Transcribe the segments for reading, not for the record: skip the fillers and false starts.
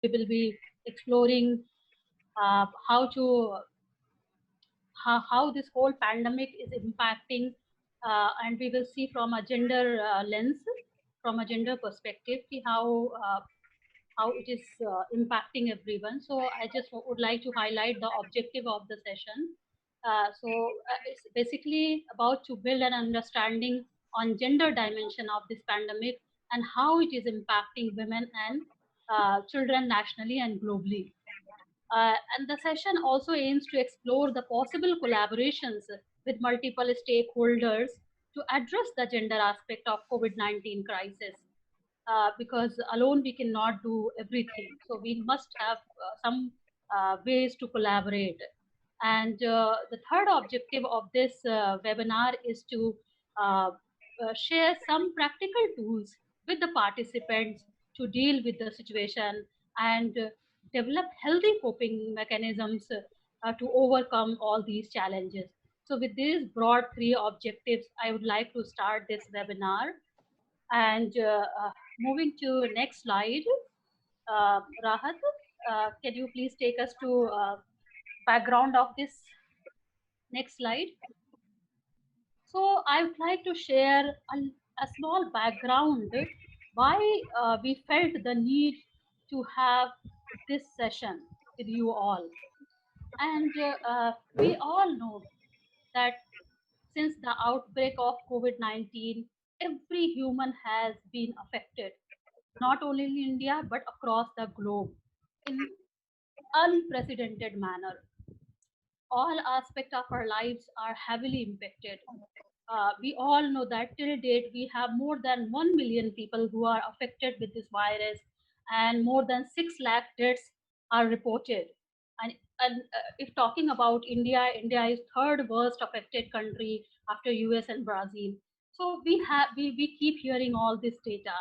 We will be exploring how to how this whole pandemic is impacting, and we will see from a gender lens, from a gender perspective, how it is impacting everyone. So I just would like to highlight the objective of the session. It's basically about to build an understanding on gender dimension of this pandemic and how it is impacting women and children nationally and globally. And the session also aims to explore the possible collaborations with multiple stakeholders to address the gender aspect of COVID-19 crisis. Because alone we cannot do everything. So we must have some ways to collaborate. And the third objective of this webinar is to share some practical tools with the participants to deal with the situation and develop healthy coping mechanisms to overcome all these challenges. So with these broad three objectives, I would like to start this webinar. And moving to next slide, Rahat, can you please take us to background of this next slide? So I would like to share a small background why we felt the need to have this session with you all. And we all know that since the outbreak of COVID-19, every human has been affected, not only in India, but across the globe in unprecedented manner. All aspects of our lives are heavily impacted. We all know that till date we have more than 1 million people who are affected with this virus, and more than 6 lakh deaths are reported. And if talking about India, India is third worst affected country after US and Brazil. So we keep hearing all this data.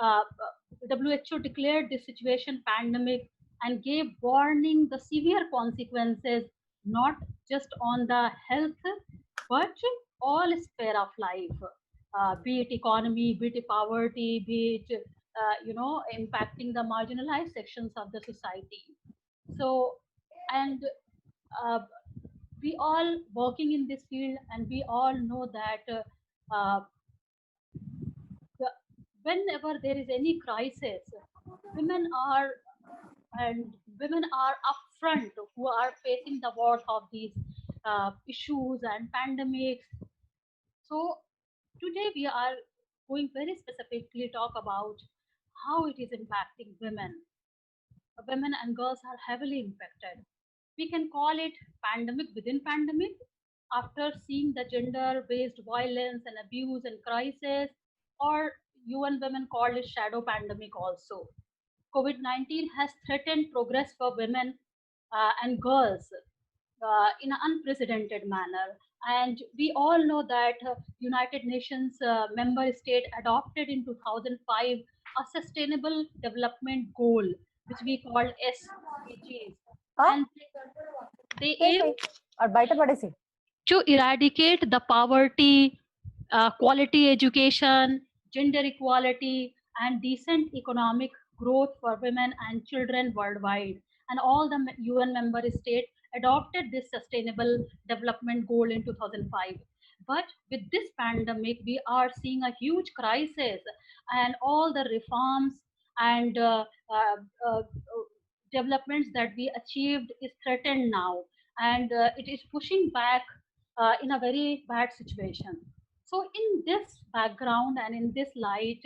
uh, WHO declared this situation pandemic and gave warning the severe consequences not just on the health but all sphere of life, be it economy, be it poverty, be it impacting the marginalized sections of the society. So, and uh, we all working in this field, and we all know that the, whenever there is any crisis, women are and women are upfront who are facing the worst of these issues and pandemics. So today we are going very specifically talk about how it is impacting women. Women and girls are heavily impacted. We can call it pandemic within pandemic after seeing the gender based violence and abuse and crisis, or UN Women called it shadow pandemic also. COVID-19 has threatened progress for women and girls in an unprecedented manner. And we all know that United Nations member state adopted in 2005 a sustainable development goal, which we called SDGs. हाँ? And they Yes, aim right. और bite पड़े to eradicate the poverty, quality education, gender equality, and decent economic growth for women and children worldwide. And all the UN member states adopted this sustainable development goal in 2005. But with this pandemic, we are seeing a huge crisis, and all the reforms and developments that we achieved is threatened now, and it is pushing back in a very bad situation. So, in this background and in this light,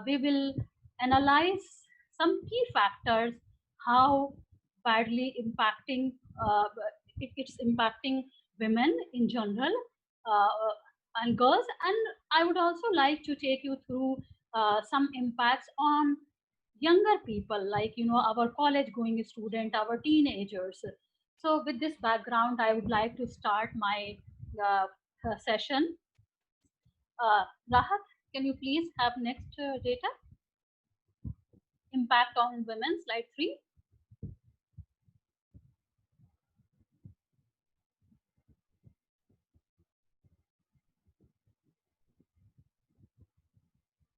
we will analyze some key factors how badly impacting it's impacting women in general and girls. And I would also like to take you through some impacts on younger people, like our college going student, our teenagers. So with this background, I would like to start my uh, session. Rahat, can you please have next data? Impact on women, slide 3.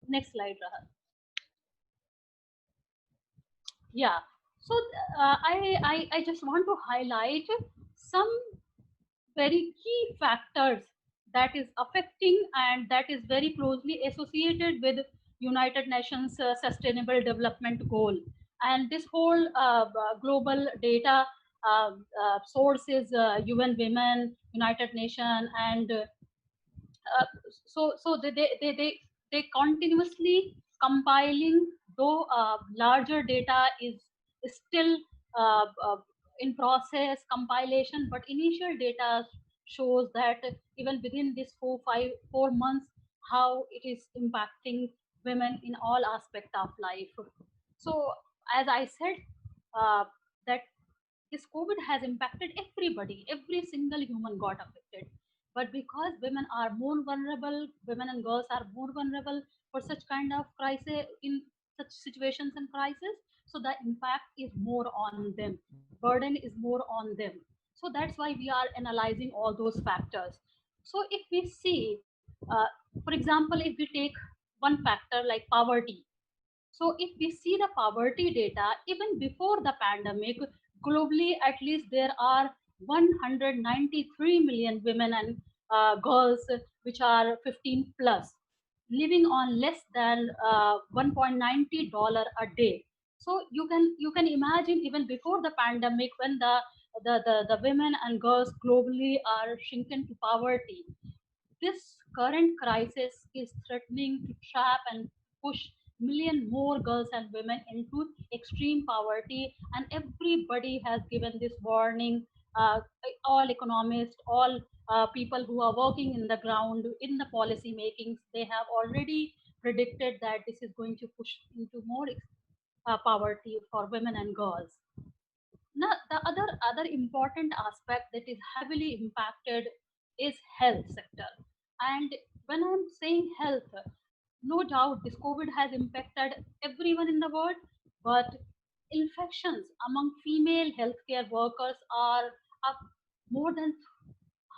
Next slide, Rahat. Yeah. So I just want to highlight some very key factors that is affecting and that is very closely associated with United Nations Sustainable Development Goal. And this whole global data source is UN Women, United Nations, and uh, they continuously compiling, though larger data is still uh, in process compilation, but initial data shows that even within this 4 months how it is impacting women in all aspect of life. So as I said, uh, that this COVID has impacted everybody, every single human got affected. But because women are more vulnerable, women and girls are more vulnerable for such kind of crisis, in such situations and crisis, so the impact is more on them, burden is more on them. So that's why we are analyzing all those factors. So if we see, for example, if we take one factor like poverty, so if we see the poverty data, even before the pandemic, globally at least there are 193 million women and girls which are 15 plus living on less than $1.90 a day. So you can imagine even before the pandemic when the women and girls globally are shrinking to poverty, this current crisis is threatening to trap and push million more girls and women into extreme poverty, and everybody has given this warning. All economists, all people who are working in the ground in the policy makings, they have already predicted that this is going to push into more poverty for women and girls. Now, the other important aspect that is heavily impacted is health sector. And when I'm saying health, no doubt this COVID has impacted everyone in the world, but infections among female healthcare workers are up more than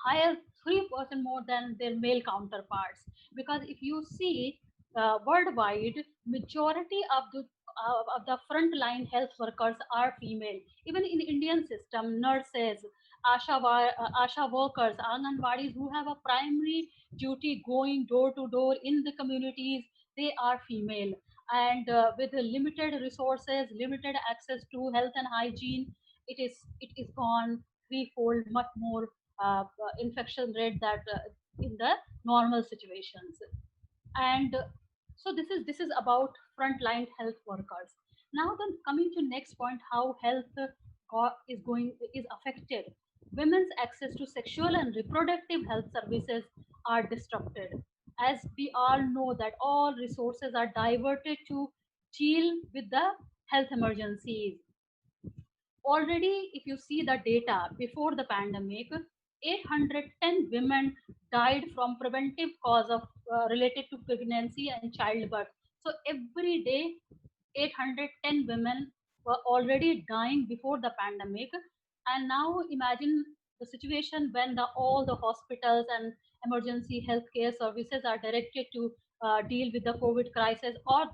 higher 3% more than their male counterparts. Because if you see worldwide, majority of the frontline health workers are female. Even in Indian system, nurses, asha workers, anganwadis, who have a primary duty going door to door in the communities, they are female. And with the limited resources, limited access to health and hygiene, it is gone threefold much more infection rate that in the normal situations. And so this is about frontline health workers. Now then, coming to next point, how health is affected. Women's access to sexual and reproductive health services are disrupted, as we all know that all resources are diverted to deal with the health emergencies. Already, if you see the data before the pandemic, 810 women died from preventive cause of related to pregnancy and childbirth. So every day, 810 women were already dying before the pandemic. And now imagine the situation when all the hospitals and emergency healthcare services are directed to deal with the COVID crisis, or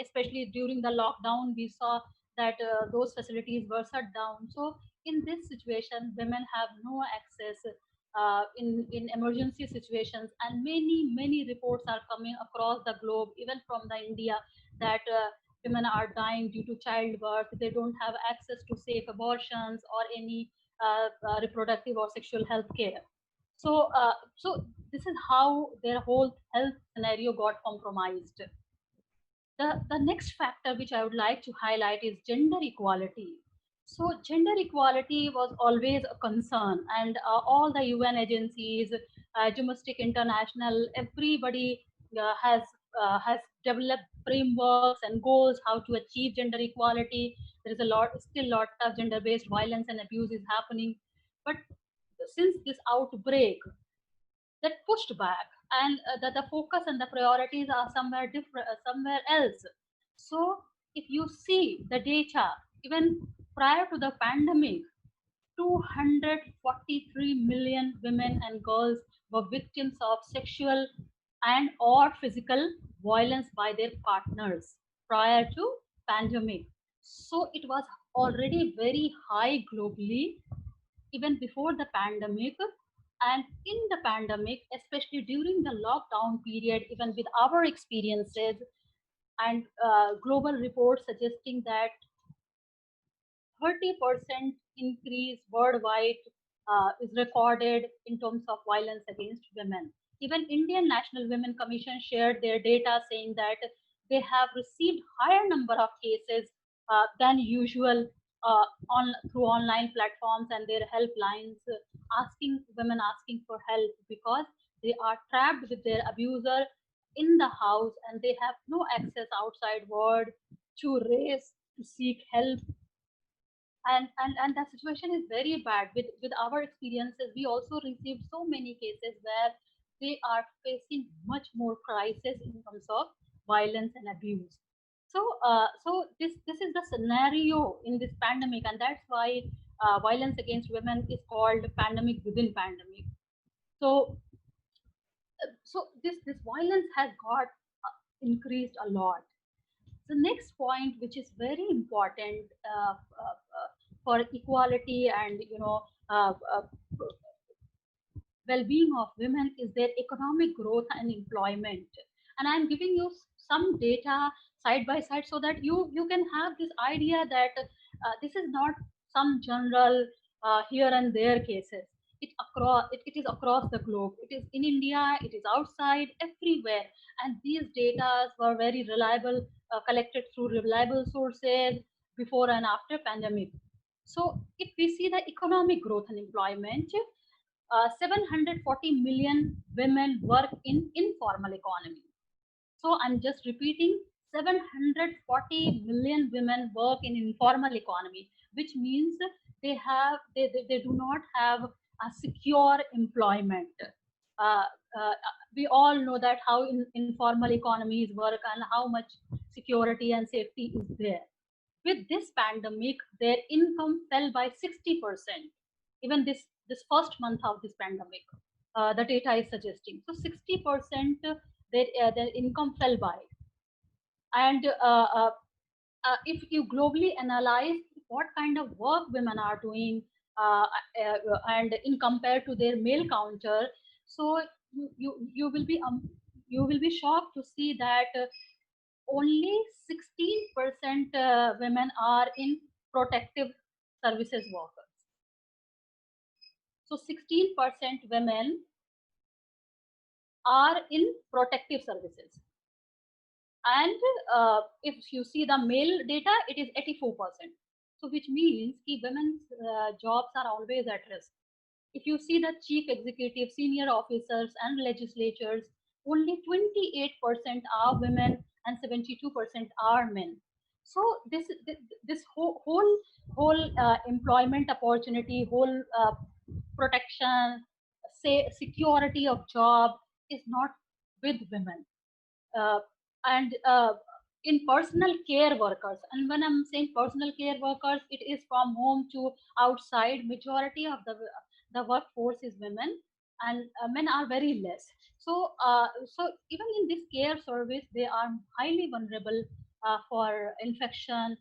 especially during the lockdown, we saw that those facilities were shut down. So in this situation, women have no access in emergency situations, and many reports are coming across the globe, even from the India, that women are dying due to childbirth. They don't have access to safe abortions or any reproductive or sexual health care. So this is how their whole health scenario got compromised. The next factor which I would like to highlight is gender equality. So gender equality was always a concern, and all the UN agencies, domestic, international, everybody has developed frameworks and goals how to achieve gender equality. There is still lot of gender-based violence and abuse is happening, but since this outbreak, that pushed back, and the focus and the priorities are somewhere different, somewhere else. So if you see the data, even prior to the pandemic, 243 million women and girls were victims of sexual and or physical violence by their partners prior to pandemic. So it was already very high globally even before the pandemic. And in the pandemic, especially during the lockdown period, even with our experiences and global reports suggesting that 30% increase worldwide is recorded in terms of violence against women. Even Indian National Women Commission shared their data saying that they have received higher number of cases than usual through online platforms and their helplines, asking women asking for help because they are trapped with their abuser in the house and they have no access outside world to raise to seek help. And the situation is very bad. With our experiences, we also received so many cases where they are facing much more crisis in terms of violence and abuse. So this is the scenario in this pandemic, and that's why violence against women is called pandemic within pandemic. So so this violence has got increased a lot. The next point, which is very important for equality and well-being of women, is their economic growth and employment. And I'm giving you some data side by side so that you can have this idea that this is not some general here and there cases. It is across the globe. It is in India, it is outside, everywhere. And these data were very reliable, collected through reliable sources before and after pandemic. So if we see the economic growth and employment, 740 million women work in informal economy. So I'm just repeating, 740 million women work in informal economy, which means they do not have a secure employment. Uh, uh, we all know that how informal economies work and how much security and safety is there. With this pandemic, their income fell by 60%. Even this first month of this pandemic, the data is suggesting. So 60% their income fell by. And if you globally analyze what kind of work women are doing, and in compared to their male counter, so you will be shocked to see that only 16% women are in protective services workers. So 16% women are in protective services. And if you see the male data, it is 84%. So which means that women's jobs are always at risk. If you see the chief executive, senior officers, and legislatures, only 28% are women and 72% are men. So this whole employment opportunity, whole protection, say security of job is not with women. uh, and in personal care workers, and when I'm saying personal care workers, it is from home to outside. Majority of the workforce is women, and men are very less. So even in this care service, they are highly vulnerable for infection.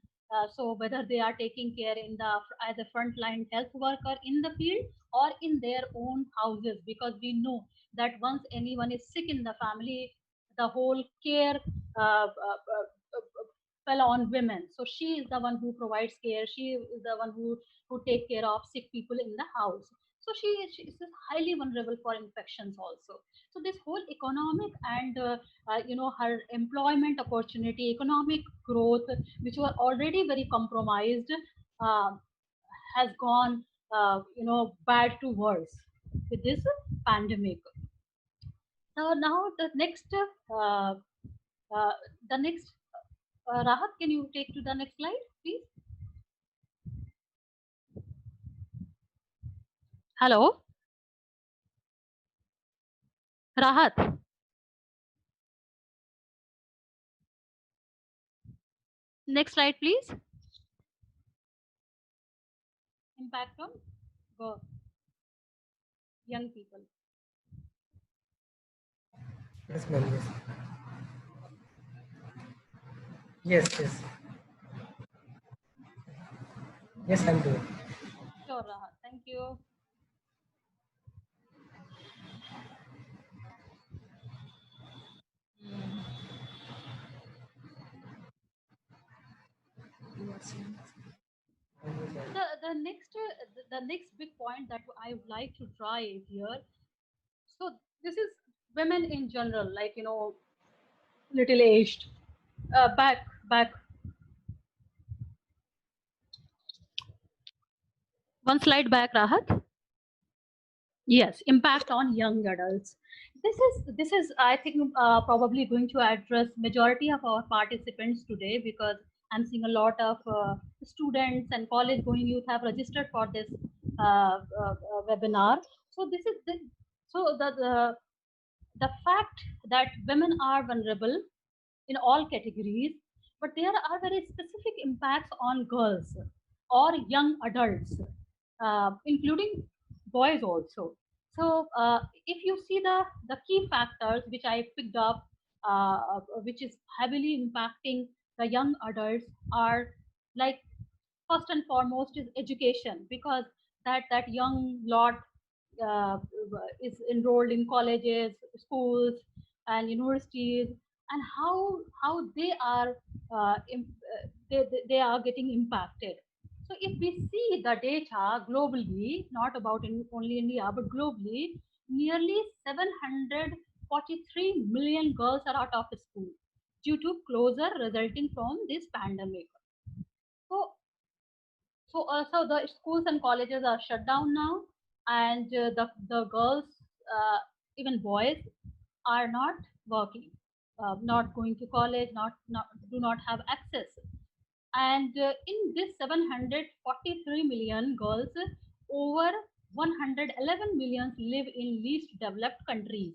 So whether they are taking care in the as a frontline health worker in the field or in their own houses, because we know that once anyone is sick in the family, the whole care fell on women. So she is the one who provides care. She is the one who take care of sick people in the house. So she is highly vulnerable for infections also. So this whole economic and her employment opportunity, economic growth, which were already very compromised, uh, has gone bad to worse with this pandemic. So now uh, the next Rahat, can you take to the next slide, please? Hello, Rahat. Next slide, please. Impact on young people. Yes, ma'am. Yes. Yes. Yes. Yes, I'm doing. Sure, Rahat. Thank you. The next big point that I would like to drive here. So this is women in general, like little aged. Back one slide back, Rahat. Yes, impact on young adults. This is I think probably going to address majority of our participants today, because I'm seeing a lot of students and college going youth have registered for this webinar. So this is the, so the fact that women are vulnerable in all categories, but there are very specific impacts on girls or young adults, including boys also. So, if you see the key factors which I picked up, which is heavily impacting the young adults, are like first and foremost is education, because that young lot uh, is enrolled in colleges, schools, and universities, and how they are they are getting impacted. So if we see the data globally, not about only India but globally, nearly 743 million girls are out of school due to closure resulting from this pandemic. So so the schools and colleges are shut down now, and the girls, even boys, are not working, not going to college, not do not have access. And in this 743 million girls, over 111 million live in least developed countries.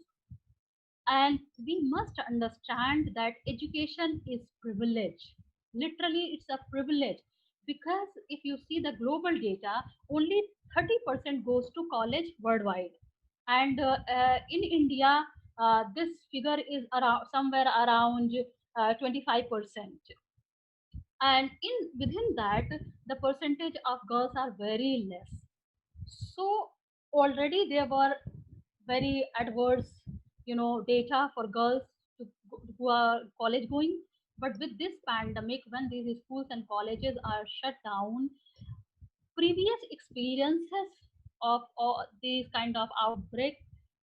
And we must understand that education is privilege. Literally, it's a privilege, because if you see the global data, only 30% goes to college worldwide. And in India, this figure is around somewhere around 25%. And in within that, the percentage of girls are very less. So already there were very adverse data for girls who are college going. But with this pandemic, when these schools and colleges are shut down, previous experiences of all these kind of outbreak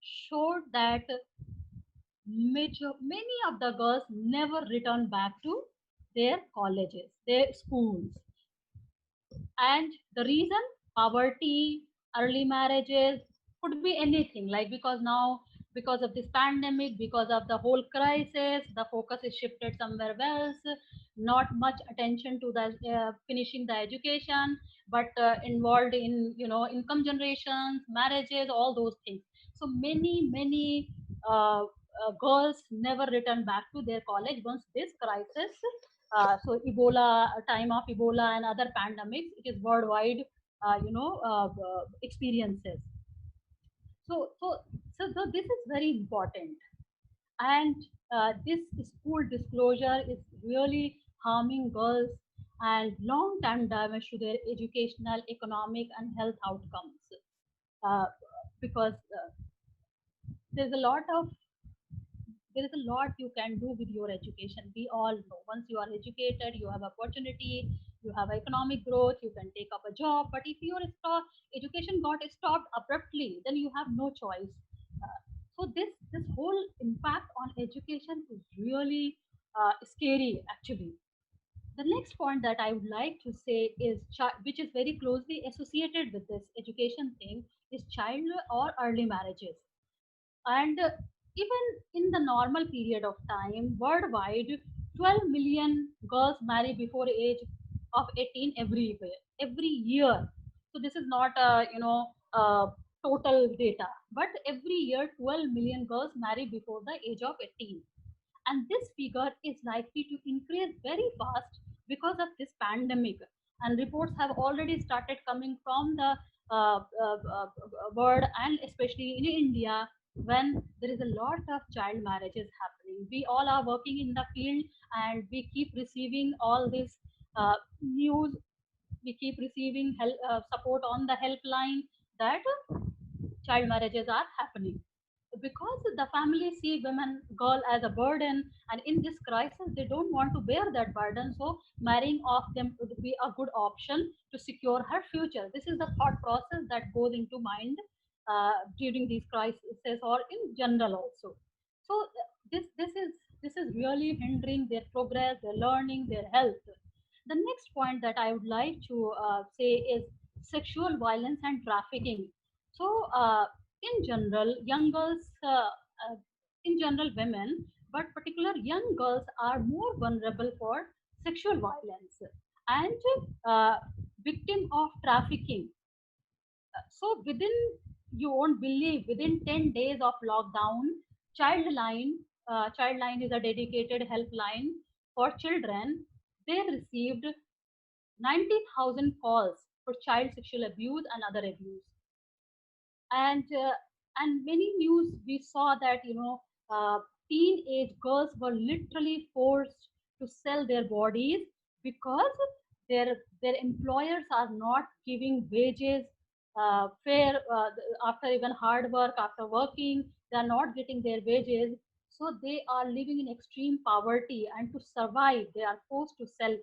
showed that many of the girls never return back to their colleges, their schools. And the reason, poverty, early marriages, could be anything, like because now, because of this pandemic, because of the whole crisis, the focus is shifted somewhere else. Not much attention to the finishing the education, but involved in income generations, marriages, all those things. So many girls never return back to their college once this crisis, so Ebola, time of Ebola and other pandemics, it is worldwide, experiences. So, so, so this is very important. And this school disclosure is really harming girls and long-term damage to their educational, economic, and health outcomes. Uh, because there's a lot of there is a lot you can do with your education. We all know, once you are educated, you have opportunity, you have economic growth, you can take up a job. But if your education got stopped abruptly, then you have no choice. uh, so this whole impact on education is really scary, actually. The next point that I would like to say is which is very closely associated with this education thing, is child or early marriages. And even in the normal period of time worldwide, 12 million girls marry before age of 18 every year. So this is not total data, but every year 12 million girls marry before the age of 18. And this figure is likely to increase very fast because of this pandemic. And reports have already started coming from the world, and especially in India, when there is a lot of child marriages happening. We all are working in the field, and we keep receiving all this news we keep receiving help, support on the helpline that child marriages are happening because the family see women girl as a burden, and in this crisis they don't want to bear that burden, so marrying off them would be a good option to secure her future. This is the thought process that goes into mind during these crises or in general also. So this is really hindering their progress, their learning, their health. The next point that I would like to say is sexual violence and trafficking. So in general young girls, in general women, but particular young girls are more vulnerable for sexual violence and victim of trafficking. So within, you won't believe, within 10 days of lockdown, childline childline is a dedicated helpline for children. They received 90,000 calls for child sexual abuse and other abuse. And many news we saw that teenage girls were literally forced to sell their bodies because their employers are not giving wages fair, after even hard work, after working they are not getting their wages, so they are living in extreme poverty, and to survive they are forced to sell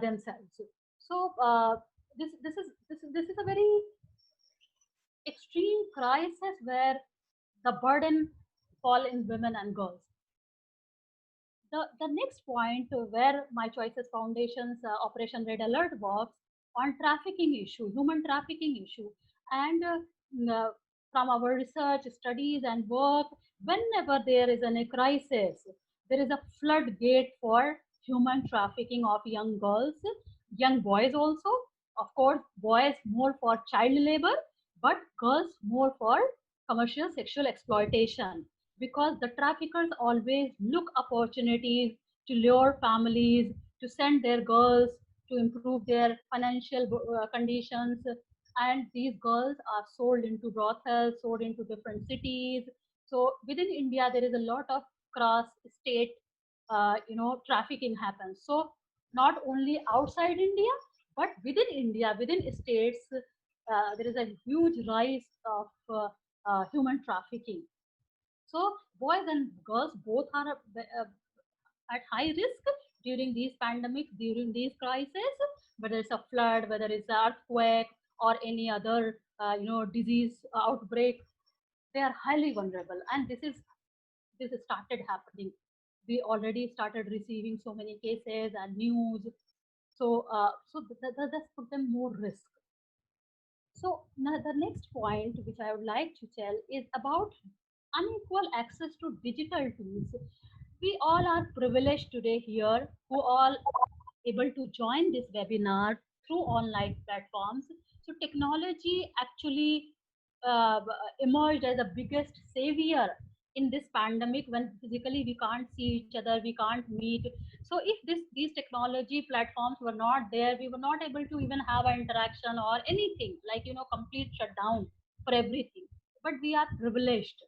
themselves. So this is a very extreme crisis where the burden fall in women and girls. The next point where My Choices Foundation's Operation Red Alert works on trafficking issue, human trafficking issue, and from our research, studies, and work, whenever there is a crisis, there is a floodgate for human trafficking of young girls, young boys also. Of course, boys more for child labor, but girls more for commercial sexual exploitation, because the traffickers always look opportunities to lure families to send their girls to improve their financial conditions, and these girls are sold into brothels, sold into different cities. So within India there is a lot of cross state trafficking happens. So not only outside India, but within India, within states, there is a huge rise of human trafficking. So boys and girls both are at high risk during these pandemics, during these crises, whether it's a flood, whether it's an earthquake, or any other disease outbreak. They are highly vulnerable, and this started happening. We already started receiving so many cases and news. So that's put them more risk. So now the next point which I would like to tell is about unequal access to digital tools. We all are privileged today here who all able to join this webinar through online platforms. So technology actually uh, emerged as the biggest savior in this pandemic, when physically we can't see each other, we can't meet. So if these technology platforms were not there, we were not able to even have an interaction or anything, like complete shutdown for everything. But we are privileged.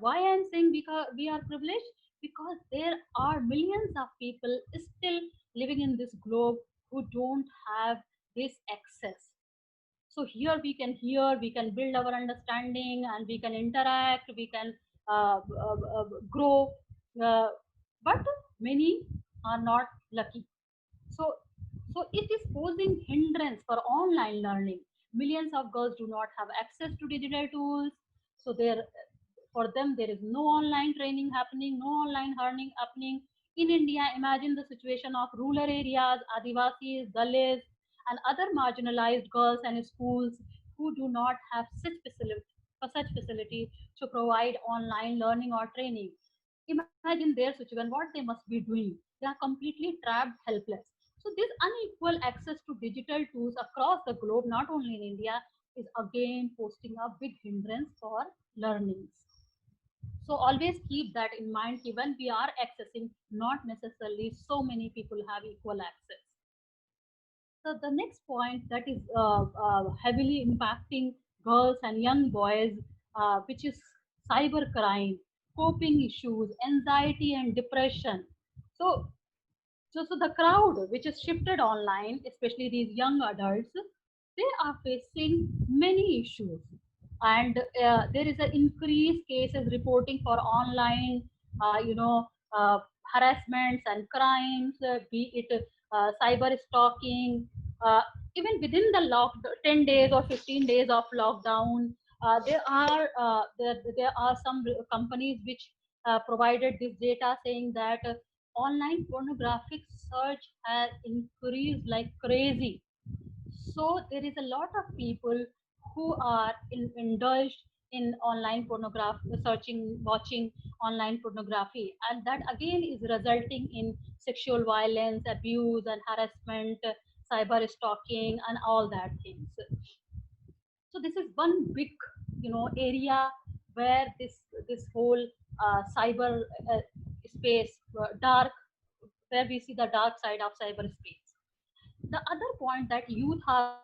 Why I'm saying because we are privileged? Because there are millions of people still living in this globe who don't have this access. So here we can hear, we can build our understanding, and we can interact, we can grow. uh, but many are not lucky. So so it is posing hindrance for online learning. Millions of girls do not have access to digital tools, so there, for them there is no online training happening, no online learning happening. In India, imagine the situation of rural areas, Adivasis, Dalits, and other marginalized girls and schools who do not have such facility to provide online learning or training. Imagine their situation, what they must be doing. They are completely trapped, helpless. So this unequal access to digital tools across the globe, not only in India, is again posting a big hindrance for learnings. So always keep that in mind, when we are accessing, not necessarily so many people have equal access. So the next point that is heavily impacting girls and young boys, which is cybercrime, coping issues, anxiety and depression. So So the crowd which is shifted online, especially these young adults, they are facing many issues, and there is an increased cases reporting for online, uh, harassments and crimes, be it cyber stalking. Uh, Even within the 10 days or 15 days of lockdown, there are some companies which provided this data saying that online pornographic search has increased like crazy. So there is a lot of people who are indulged in online pornography, searching, watching online pornography, and that again is resulting in sexual violence, abuse, and harassment, cyber stalking, and all that things. So this is one big, area where this whole cyber space, dark, where we see the dark side of cyberspace. The other point that youth are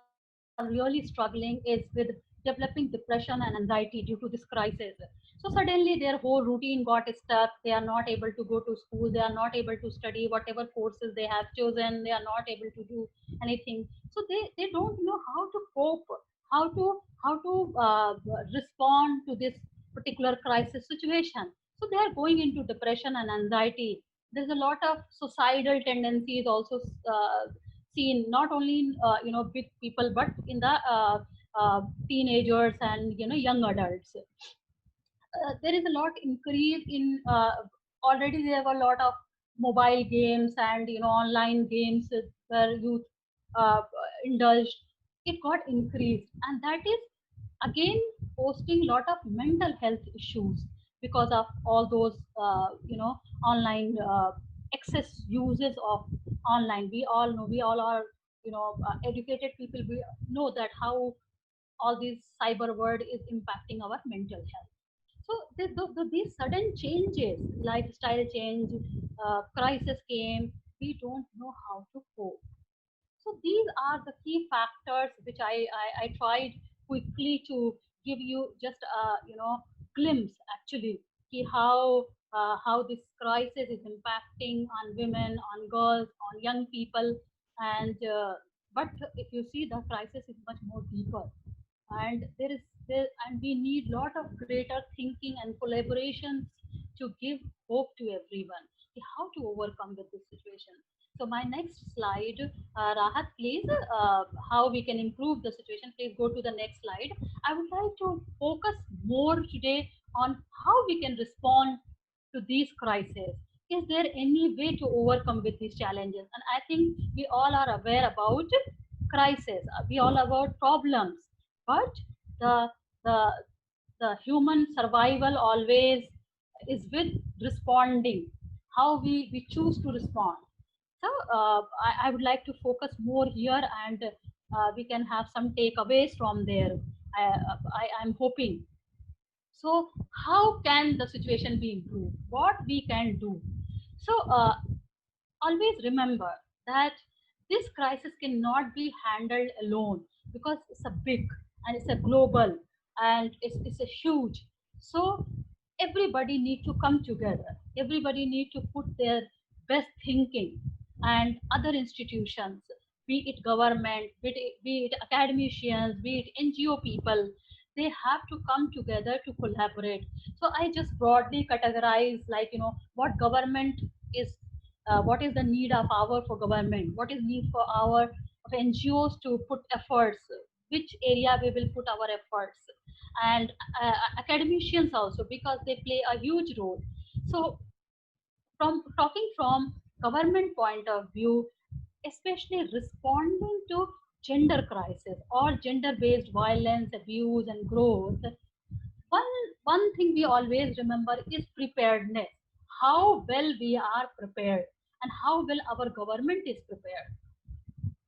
really struggling is with developing depression and anxiety due to this crisis. So suddenly their whole routine got stuck. They are not able to go to school. They are not able to study whatever courses they have chosen. They are not able to do anything. So they don't know how to cope, how to respond to this particular crisis situation. So they are going into depression and anxiety. There's a lot of suicidal tendencies also seen, not only in big people, but in the teenagers and young adults. There is a lot increase in, already there were a lot of mobile games and online games where youth uh, indulged. It got increased, and that is again posting lot of mental health issues because of all those online excess uses of online. We all know, we all are educated people, we know that how all this cyber world is impacting our mental health. So these sudden changes, lifestyle change, crisis came, we don't know how to cope. So these are the key factors which I tried quickly to give you just a glimpse actually, see how this crisis is impacting on women, on girls, on young people, and but if you see, the crisis is much more deeper, and and we need lot of greater thinking and collaborations to give hope to everyone, how to overcome with this situation. So my next slide, Rahat, please, how we can improve the situation. Please go to the next slide. I would like to focus more today on how we can respond to these crises. Is there any way to overcome with these challenges? And I think we all are aware about crisis, we all about problems, but the the the human survival always is with responding, how we choose to respond. So I would like to focus more here, and we can have some takeaways from there. I'm hoping. So how can the situation be improved? What we can do? So always remember that this crisis cannot be handled alone, because it's a big, and it's a global, and it's a huge. So everybody need to come together, everybody need to put their best thinking, and other institutions, be it government, be it academicians, be it NGO people, they have to come together to collaborate. So I just broadly categorize, like what government is, what is the need of our for government, what is need for our of NGOs to put efforts, which area we will put our efforts, and academicians also, because they play a huge role. So from talking from government point of view, especially responding to gender crisis or gender based violence, abuse, and growth, one thing we always remember is preparedness, how well we are prepared, and how well our government is prepared,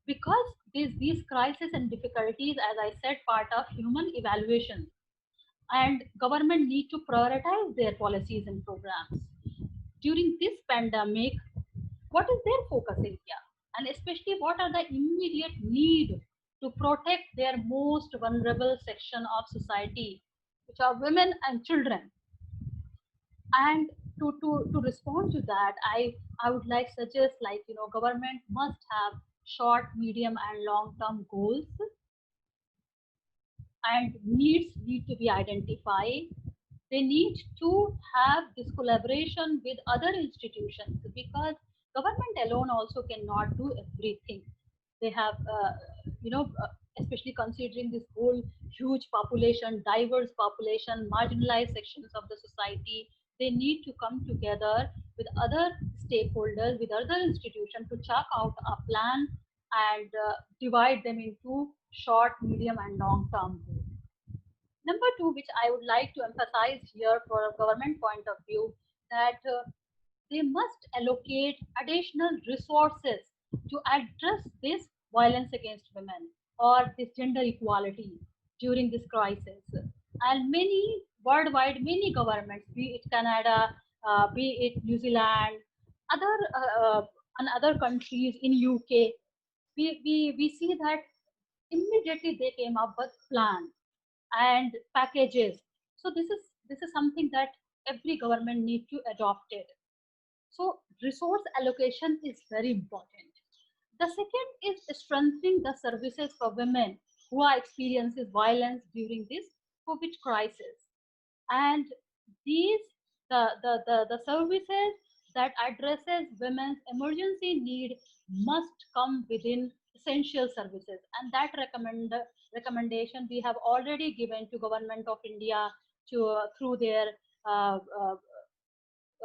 because these crises and difficulties, as I said, part of human evaluation, and government need to prioritize their policies and programs during this pandemic. What is their focus area, and especially what are the immediate need to protect their most vulnerable section of society, which are women and children. And to respond to that, I would like suggest, like, government must have short, medium, and long term goals, and needs need to be identified. They need to have this collaboration with other institutions, because government alone also cannot do everything. They have, especially considering this whole huge population, diverse population, marginalized sections of the society, they need to come together with other stakeholders, with other institutions, to chalk out a plan and divide them into short, medium, and long term goals. Number two, which I would like to emphasize here for a government point of view, that they must allocate additional resources to address this violence against women or this gender equality during this crisis. And many worldwide, many governments, be it Canada, be it New Zealand, other and other countries in UK, we see that immediately they came up with plans and packages. So this is something that every government need to adopt it. So resource allocation is very important. The second is strengthening the services for women who are experiencing violence during this COVID crisis. And these the services that addresses women's emergency need must come within essential services, and that recommendation we have already given to government of India to through their uh,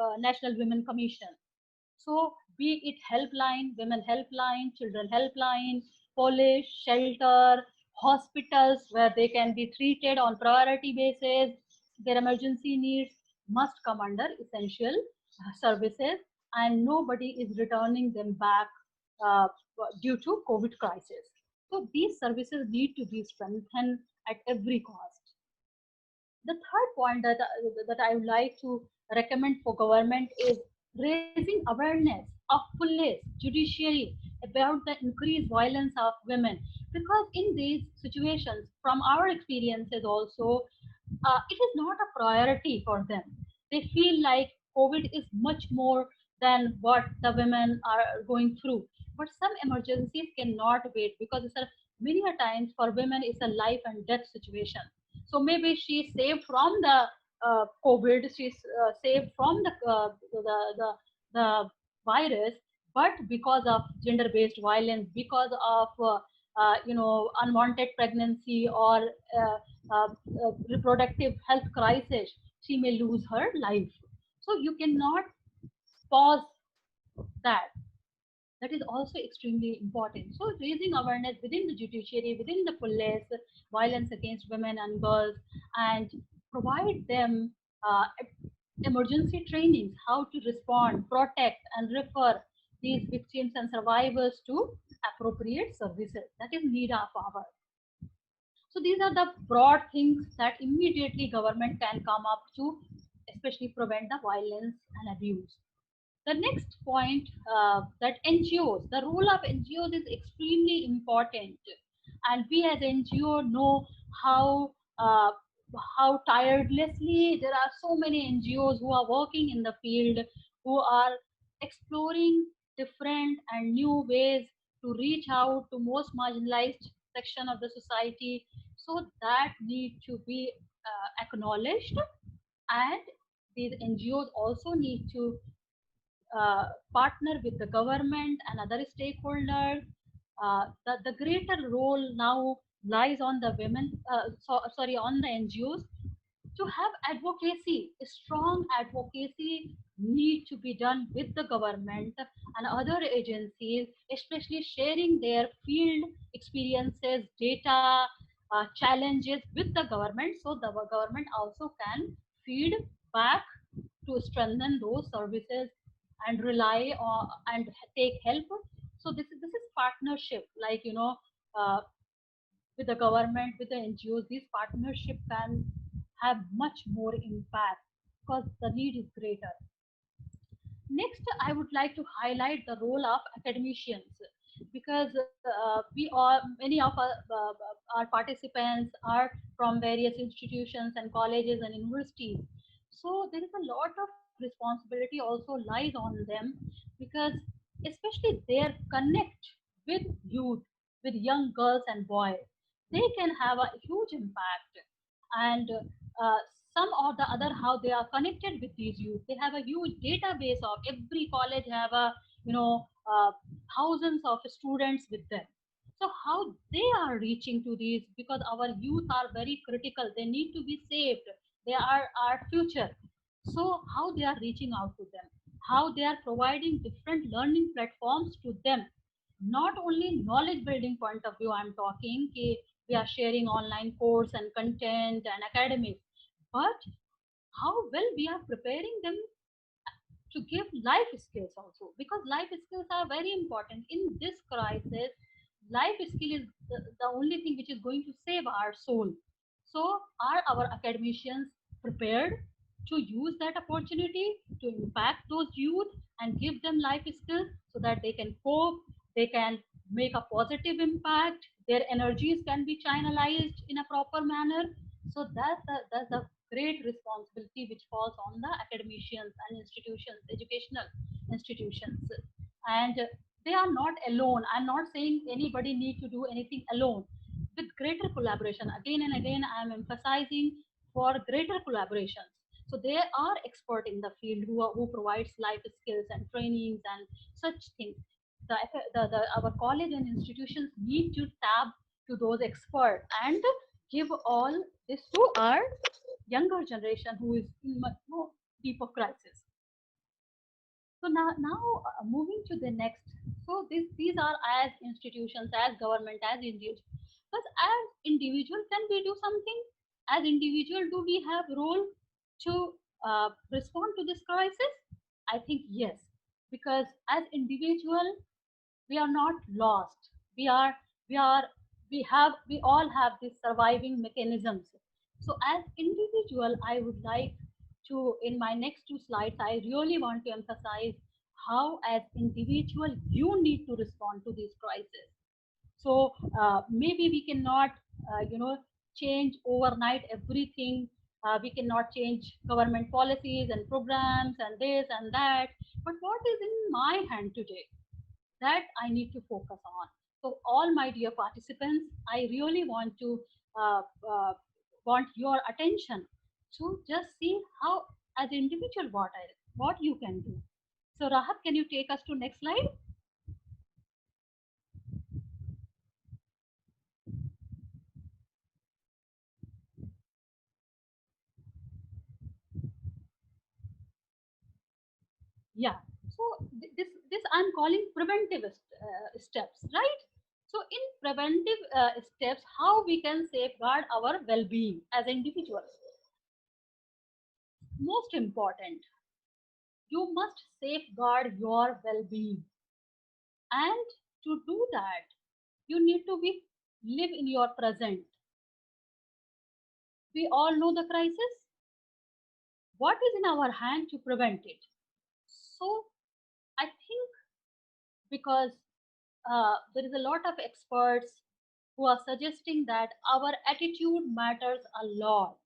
uh, National Women Commission. So, be it helpline, women helpline, children helpline, police, shelter, hospitals where they can be treated on priority basis, their emergency needs must come under essential services, and nobody is returning them back uh, due to COVID crisis. So, these services need to be strengthened at every cost. The third point that I would like to recommend for government is raising awareness of police, judiciary about the increased violence of women. Because in these situations, from our experiences also, it is not a priority for them. They feel like COVID is much more than what the women are going through. But some emergencies cannot wait, because it's a, many a times for women it's a life and death situation. So maybe she's saved from the COVID, she's saved from the virus, but because of gender-based violence, because of unwanted pregnancy or uh, reproductive health crisis, she may lose her life. So you cannot pause that. That is also extremely important. So raising awareness within the judiciary, within the police, violence against women and girls, and provide them emergency trainings, how to respond, protect, and refer these victims and survivors to appropriate services. That is need of our. So these are the broad things that immediately government can come up to, especially prevent the violence and abuse. The next point, that NGOs, the role of NGOs is extremely important, and we as NGO know how tirelessly there are so many NGOs who are working in the field, who are exploring different and new ways to reach out to most marginalized section of the society. So that need to be acknowledged, and these NGOs also need to partner with the government and other stakeholders. The greater role now lies on the women, on the NGOs to have advocacy. Strong advocacy need to be done with the government and other agencies, especially sharing their field experiences, data, challenges with the government, so the government also can feed back to strengthen those services and rely on and take help. So this is partnership, like, uh, with the government, with the NGOs. These partnership can have much more impact because the need is greater. Next, I would like to highlight the role of academicians, because we all, many of our participants are from various institutions and colleges and universities. So there is a lot of responsibility also lies on them, because especially their connect with youth, with young girls and boys, they can have a huge impact. And some or the other, how they are connected with these youth, they have a huge database of every college have a, you know, thousands of students with them. So how they are reaching to these, because our youth are very critical, they need to be saved, they are our future. So how they are reaching out to them, how they are providing different learning platforms to them, not only knowledge building point of view I'm talking ki we are sharing online course and content and academic, but how well we are preparing them to give life skills also, because life skills are very important in this crisis. Life skill is the only thing which is going to save our soul. So are our academicians prepared to use that opportunity to impact those youth and give them life skills so that they can cope, they can make a positive impact, their energies can be channelized in a proper manner? So that's the great responsibility which falls on the academicians and institutions, educational institutions. And they are not alone. I'm not saying anybody need to do anything alone. With greater collaboration, again and again, I'm emphasizing for greater collaborations. So they are expert in the field who provides life skills and trainings and such things. Our college and institutions need to tap to those experts and give all this to our younger generation who is in much more deeper crisis. So now moving to the next. So these are as institutions, as government, as individuals. But as individual, can we do something? As individual, do we have role to respond to this crisis? I think yes, because as individual, we are not lost. We are we are we have we all have these surviving mechanisms. So as individual, I would like to, in my next two slides, I really want to emphasize how as individual you need to respond to this crisis. So maybe we cannot change overnight everything. We cannot change government policies and programs and this and that, but what is in my hand today, that I need to focus on. So, all my dear participants, I really want to uh, uh, want your attention to just see how, as individual, what you can do. So, Rahat, can you take us to next slide? Yeah. So this I'm calling preventive steps, right? So in preventive steps, how we can safeguard our well-being as individuals. Most important, you must safeguard your well-being, and to do that you need to be live in your present. We all know the crisis. What is in our hand to prevent it? So I think, because there is a lot of experts who are suggesting that our attitude matters a lot.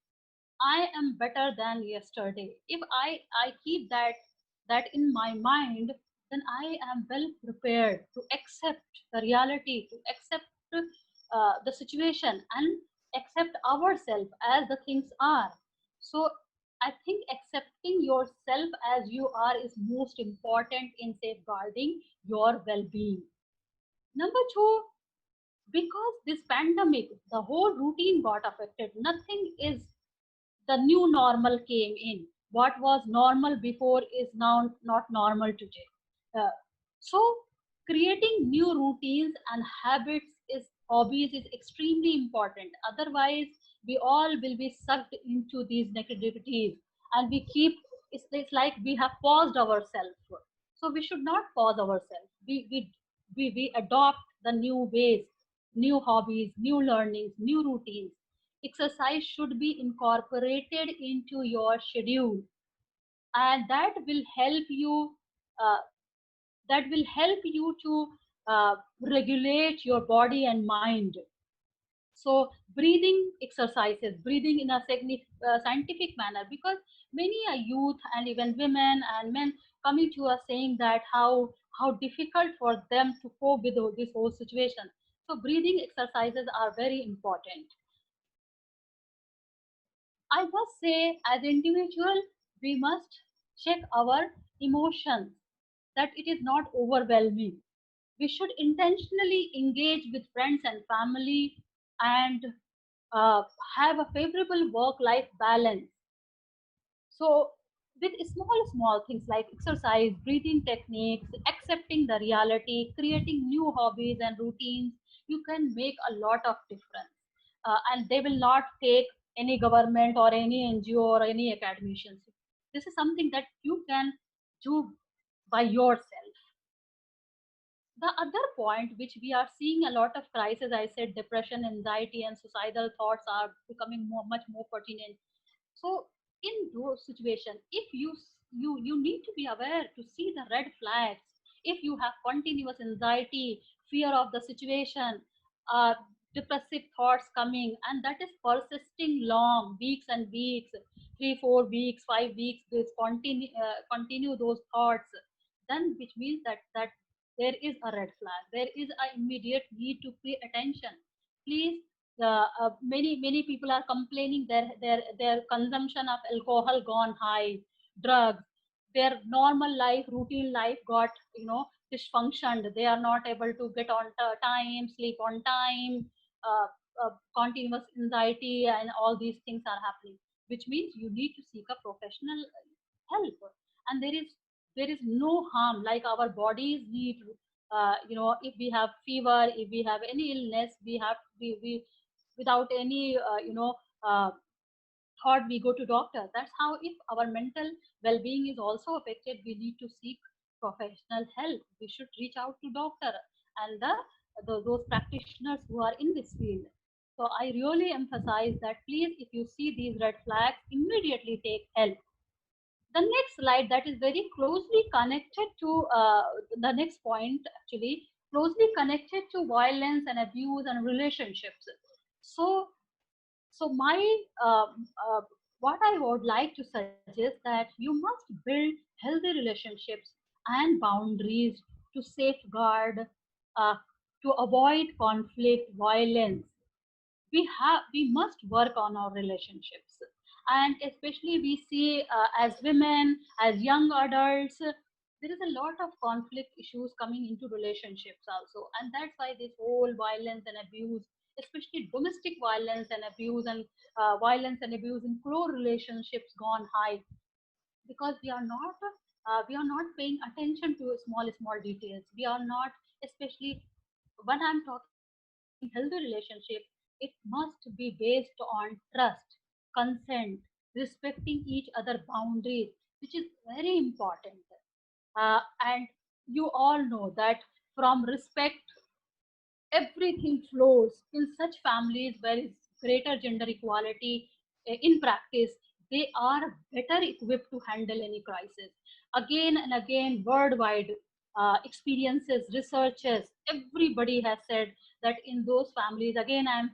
I am better than yesterday. If I keep that in my mind, then I am well prepared to accept the reality, to accept the situation, and accept ourselves as the things are. So I think accepting yourself as you are is most important in safeguarding your well-being. Number two, because this pandemic, the whole routine got affected. Nothing is, the new normal came in. What was normal before is now not normal today. Uh, so creating new routines and habits is hobbies is extremely important. Otherwise, we all will be sucked into these negativities, and we keep. It's like we have paused ourselves. So we should not pause ourselves. We adopt the new ways, new hobbies, new learnings, new routines. Exercise should be incorporated into your schedule, and uh, that will help you to regulate your body and mind. So breathing exercises, breathing in a scientific manner, because many youth and even women and men coming to us saying that how difficult for them to cope with this whole situation. So breathing exercises are very important. I must say, as individual, we must check our emotions, that it is not overwhelming. We should intentionally engage with friends and family, and uh, have a favorable work-life balance. So, with small things like exercise, breathing techniques, accepting the reality, creating new hobbies and routines, you can make a lot of difference. And they will not take any government or any NGO or any academicians. This is something that you can do by yourself. The other point which we are seeing a lot of crisis, I said depression, anxiety, and suicidal thoughts are becoming much more pertinent. So in those situations, if you need to be aware to see the red flags. If you have continuous anxiety, fear of the situation, uh, depressive thoughts coming, and that is persisting long weeks and weeks, 3 4 weeks, 5 weeks, this continue those thoughts, then which means that there is a red flag, there is an immediate need to pay attention. Please, many people are complaining their consumption of alcohol gone high, drugs, their normal life, routine life got dysfunctioned. They are not able to get on time, sleep on time, uh, continuous anxiety, and all these things are happening, which means you need to seek a professional help. And there is no harm, like our bodies need, if we have fever, if we have any illness, we without any thought we go to doctor. That's how, if our mental well-being is also affected, we need to seek professional help. We should reach out to doctor and those practitioners who are in this field. So I really emphasize that, please, if you see these red flags, immediately take help. The next slide, that is very closely connected to the next point, actually closely connected to violence and abuse and relationships. So so my uh, what I would like to suggest, that you must build healthy relationships and boundaries to safeguard, uh, to avoid conflict, violence. We must work on our relationships, and especially we see, as women, as young adults, there is a lot of conflict issues coming into relationships also, and that's why this whole violence and abuse, especially domestic violence and abuse, and violence and abuse in close relationships gone high, because we are not paying attention to small details. We are not, especially when I'm talking healthy relationship, it must be based on trust, consent, respecting each other boundaries, which is very important. And you all know that from respect, everything flows. In such families where is greater gender equality in practice, they are better equipped to handle any crisis. Again and again, worldwide experiences, researchers, everybody has said that in those families, again I am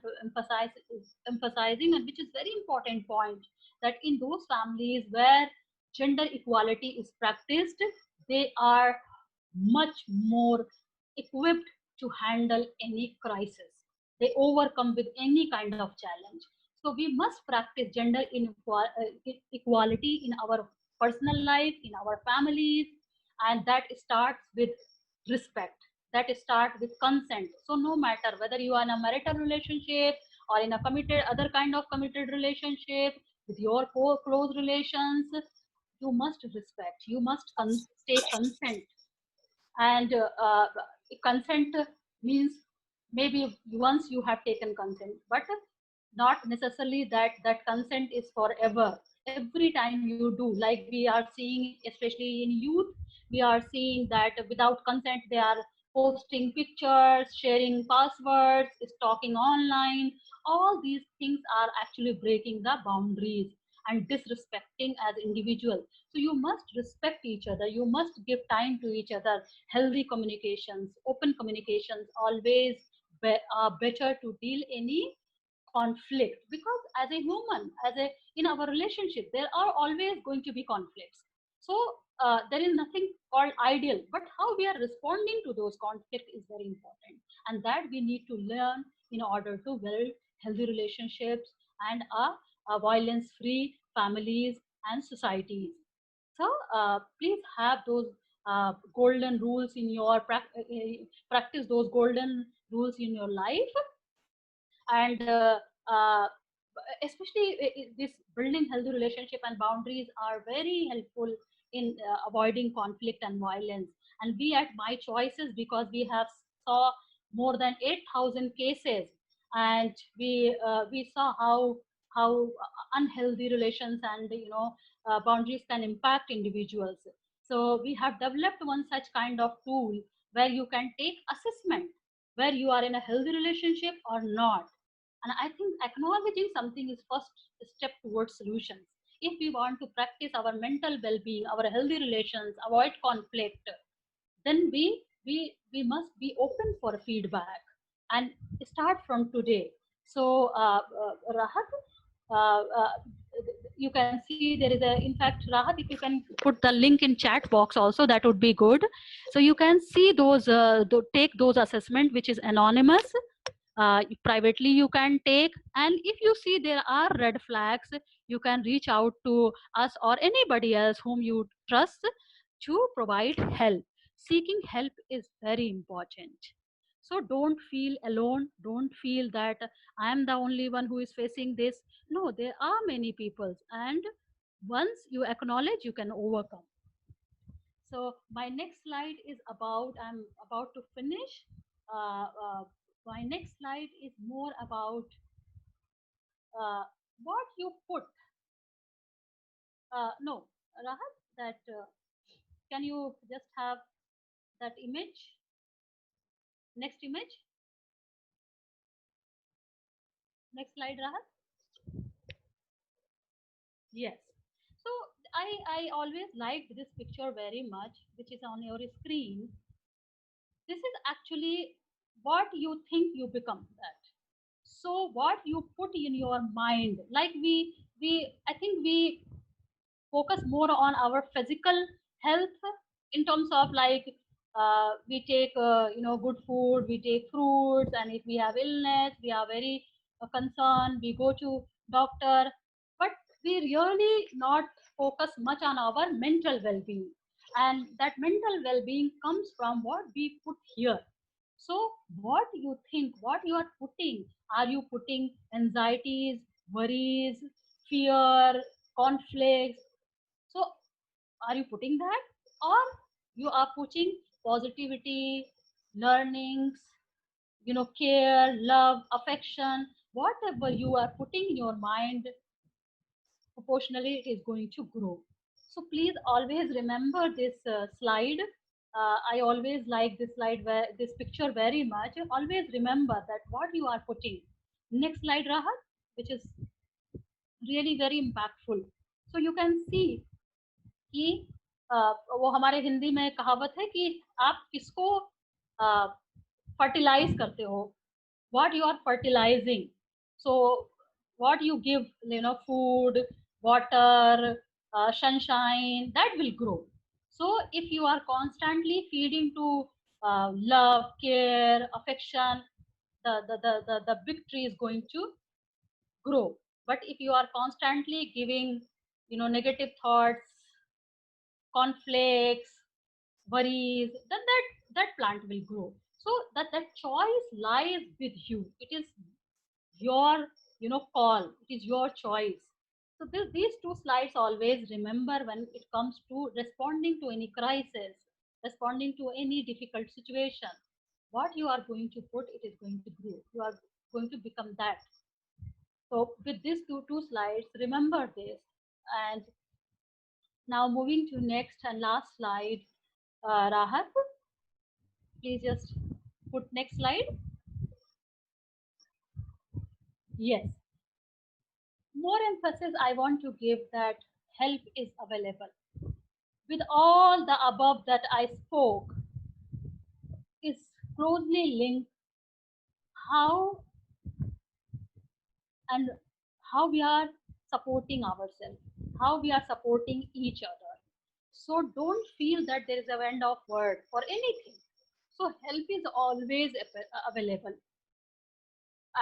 emphasizing, and which is very important point, that in those families where gender equality is practiced, they are much more equipped to handle any crisis. They overcome with any kind of challenge. So we must practice gender equality in our personal life, in our families, and that starts with respect. That starts with consent. So no matter whether you are in a marital relationship or in a committed other kind of committed relationship with your close relations, you must respect. You must stay consent. And consent means, maybe once you have taken consent, but not necessarily that consent is forever. Every time you do, like we are seeing, especially in youth, we are seeing that without consent they are posting pictures, sharing passwords, stalking online. All these things are actually breaking the boundaries and disrespecting as individual. So you must respect each other, you must give time to each other. Healthy communications, open communications always are better to deal any conflict, because as a human, in our relationship, there are always going to be conflicts. So there is nothing called ideal, but how we are responding to those conflicts is very important, and that we need to learn in order to build healthy relationships and a violence-free families and societies. So please have those golden rules in your practice those golden rules in your life, and uh, especially this building healthy relationship and boundaries are very helpful in avoiding conflict and violence. And we at My Choices, because we have saw more than 8,000 cases, and we saw how unhealthy relations and boundaries can impact individuals. So we have developed one such kind of tool where you can take assessment where you are in a healthy relationship or not. And I think acknowledging something is first step towards solutions. If we want to practice our mental well-being, our healthy relations, avoid conflict, then we must be open for feedback and start from today. So Rahat, you can see there is a, in fact, Rahat, if you can put the link in chat box also, that would be good. So you can see those take those assessment which is anonymous, privately you can take, and if you see there are red flags, you can reach out to us or anybody else whom you trust to provide help. Seeking help is very important. So don't feel alone, don't feel that I am the only one who is facing this. No, there are many people, and once you acknowledge, you can overcome. So my next slide is about, I'm about to finish. Uh, uh, my next slide is more about what you put. No, Rahat, that can you just have that image? Next image. Next slide, Rahat. Yes. So I always liked this picture very much, which is on your screen. This is actually what you think you become that. So what you put in your mind, like we I think we focus more on our physical health in terms of like we take good food, we take fruits, and if we have illness we are very concerned, we go to doctor, but we really not focus much on our mental well-being, and that mental well-being comes from what we put here. So what you think, what you are putting, are you putting anxieties, worries, fear, conflicts? So are you putting that, or you are putting positivity, learnings, care, love, affection? Whatever you are putting in your mind, proportionally it is going to grow. So please always remember this slide. I always like this slide, where this picture very much. Always remember that what you are putting. Next slide, Rahat, which is really very impactful. So you can see कि वो हमारे हिंदी में कहावत है कि आप किसको fertilise करते हो, what you are fertilizing. So what you give, food, water, sunshine, that will grow. So if you are constantly feeding to love, care, affection, the big tree is going to grow. But if you are constantly giving negative thoughts, conflicts, worries, then that plant will grow. So that choice lies with you. It is your call. It is your choice. So these two slides always remember when it comes to responding to any crisis, responding to any difficult situation. What you are going to put, it is going to grow. You are going to become that. So with these two slides, remember this. And now moving to next and last slide, Rahat, please just put next slide. Yes. More emphasis I want to give that help is available. With all the above that I spoke, is closely linked how and how we are supporting ourselves, how we are supporting each other. So don't feel that there is a end of word for anything. So help is always available,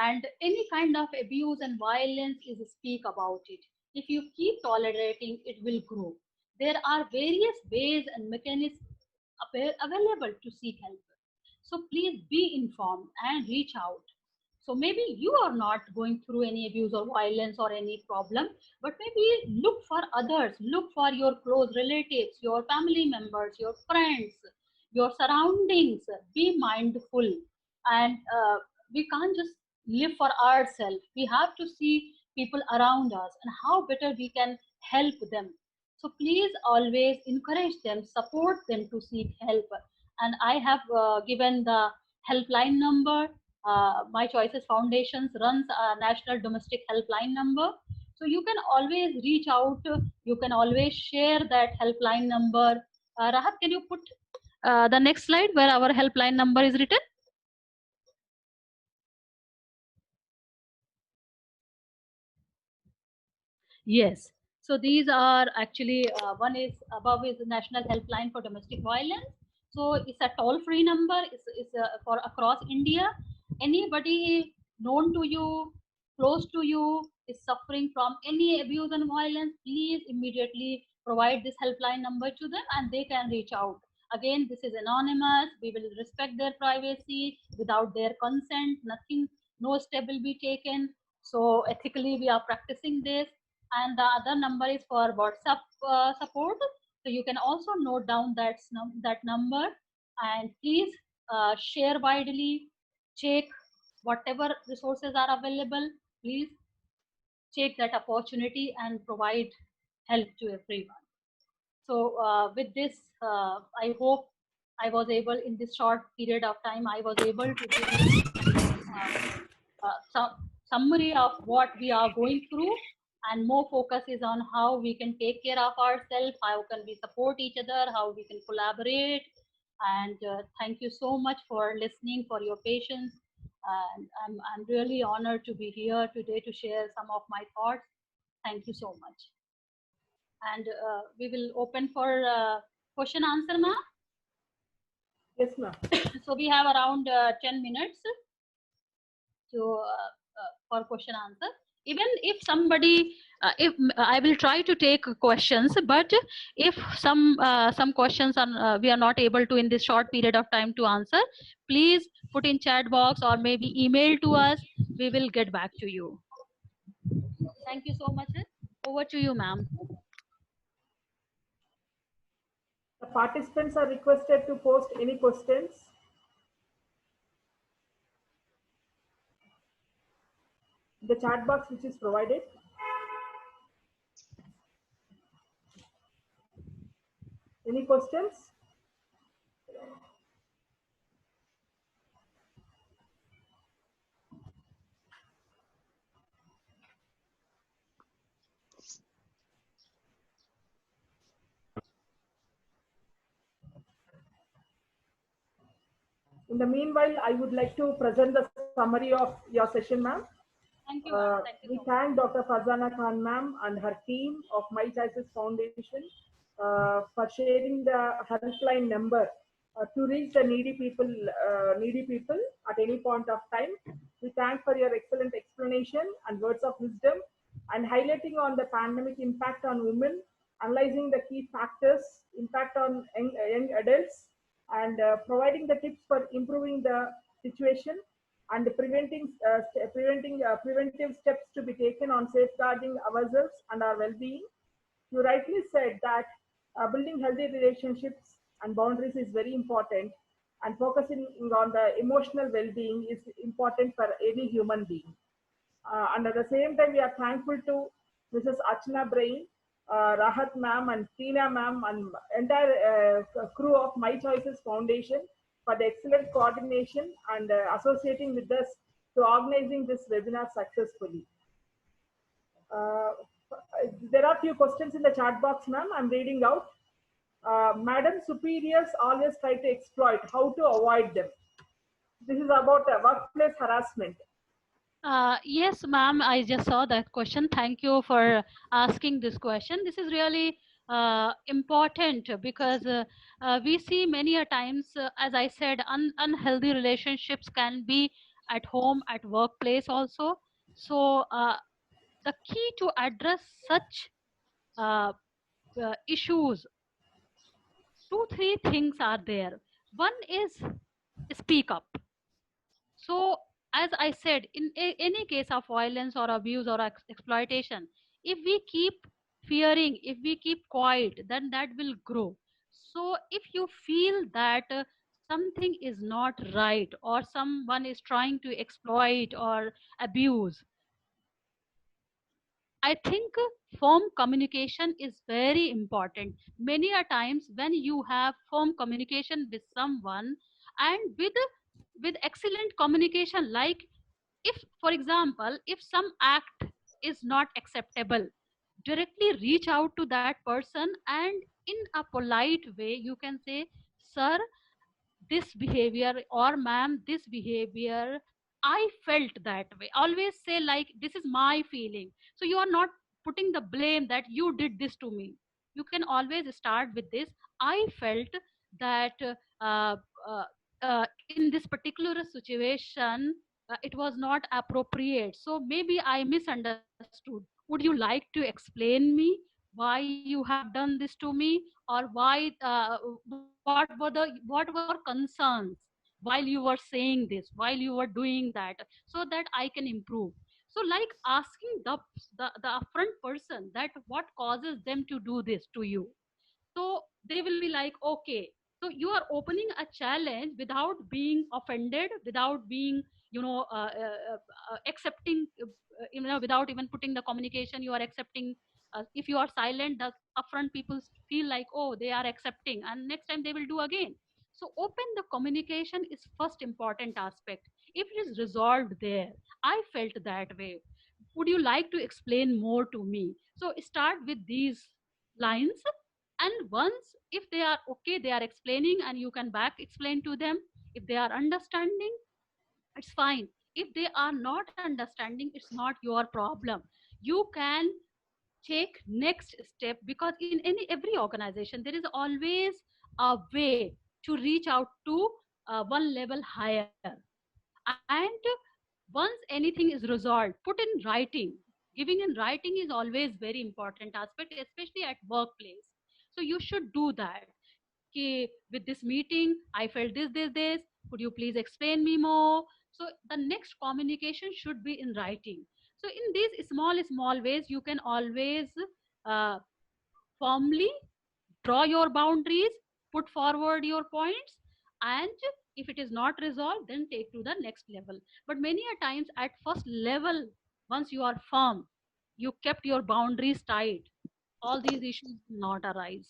and any kind of abuse and violence is speak about it. If you keep tolerating, it will grow. There are various ways and mechanisms available to seek help. So please be informed and reach out. So maybe you are not going through any abuse or violence or any problem, but maybe look for others, look for your close relatives, your family members, your friends, your surroundings. Be mindful, and we can't just live for ourselves. We have to see people around us and how better we can help them. So please always encourage them, support them to seek help. And I have given the helpline number. My Choices Foundations runs a national domestic helpline number. So you can always reach out. You can always share that helpline number. Rahat, can you put the next slide where our helpline number is written? Yes. So these are actually, one is above is the National Helpline for Domestic Violence. So it's a toll-free number. It's for across India. Anybody known to you, close to you, is suffering from any abuse and violence, please immediately provide this helpline number to them, and they can reach out. Again, this is anonymous. We will respect their privacy. Without their consent, nothing, no step will be taken. So ethically, we are practicing this. And the other number is for WhatsApp support. So you can also note down that number, and please share widely, check whatever resources are available. Please take that opportunity and provide help to everyone. So with this, I hope I was able, in this short period of time, I was able to give you some summary of what we are going through, and more focus is on how we can take care of ourselves, how can we support each other, how we can collaborate. And thank you so much for listening, for your patience. And I'm really honored to be here today to share some of my thoughts. Thank you so much. And we will open for question answer, ma'am. Yes, ma'am. So we have around 10 minutes to for question answer. Even if somebody, if I will try to take questions, but if some questions are we are not able to in this short period of time to answer, please put in chat box or maybe email to us. We will get back to you. Thank you so much. Over to you, ma'am. The participants are requested to post any questions. The chat box which is provided. Any questions? In the meanwhile, I would like to present the summary of your session, ma'am. Thank you, ma'am. We thank Dr. Farzana Khan, ma'am, and her team of My Choices Foundation for sharing the helpline number to reach the needy people at any point of time. We thank for your excellent explanation and words of wisdom, and highlighting on the pandemic impact on women, analyzing the key factors, impact on young adults, and providing the tips for improving the situation, and preventive steps to be taken on safeguarding ourselves and our well-being. You rightly said that building healthy relationships and boundaries is very important, and focusing on the emotional well-being is important for any human being. And at the same time, we are thankful to Mrs. Archana Brain, Rahat ma'am, and Tina ma'am, and entire crew of My Choices Foundation for the excellent coordination and associating with us to organizing this webinar successfully. There are few questions in the chat box, ma'am. I'm reading out. Madam, superiors always try to exploit. How to avoid them? This is about workplace harassment. Yes, ma'am, I just saw that question. Thank you for asking this question. This is really important because we see many a times, as I said, unhealthy relationships can be at home, at workplace also. So the key to address such uh, issues, two, three things are there. One is speak up. So, as I said, in any case of violence or abuse or exploitation, if we keep fearing, if we keep quiet, then that will grow. So, if you feel that something is not right or someone is trying to exploit or abuse, I think firm communication is very important. Many a times when you have firm communication with someone and with excellent communication, like if for example if some act is not acceptable, directly reach out to that person and in a polite way you can say, sir, this behavior, or ma'am, this behavior, I felt that way. Always say like, this is my feeling. So you are not putting the blame that you did this to me. You can always start with this, I felt that uh, uh, in this particular situation it was not appropriate, so maybe I misunderstood. Would you like to explain me why you have done this to me, or why what were your concerns while you were saying this, while you were doing that, so that I can improve. So like asking the upfront person that what causes them to do this to you. So they will be like, okay, so you are opening a challenge without being offended, without being accepting, without even putting the communication, you are accepting. If you are silent, the upfront people feel like, oh, they are accepting, and next time they will do again. So open the communication is first important aspect. If it is resolved there, I felt that way, would you like to explain more to me? So start with these lines, and once if they are okay, they are explaining and you can back explain to them. If they are understanding, it's fine. If they are not understanding, it's not your problem. You can take next step, because in any every organization there is always a way to reach out to one level higher. And once anything is resolved, put in writing. Giving in writing is always very important aspect, especially at workplace. So you should do that. Okay, with this meeting I felt this, could you please explain me more? So the next communication should be in writing. So in these small ways you can always uh, firmly draw your boundaries, put forward your points, and if it is not resolved, then take to the next level. But many a times at first level, once you are firm, you kept your boundaries tight, all these issues will not arise.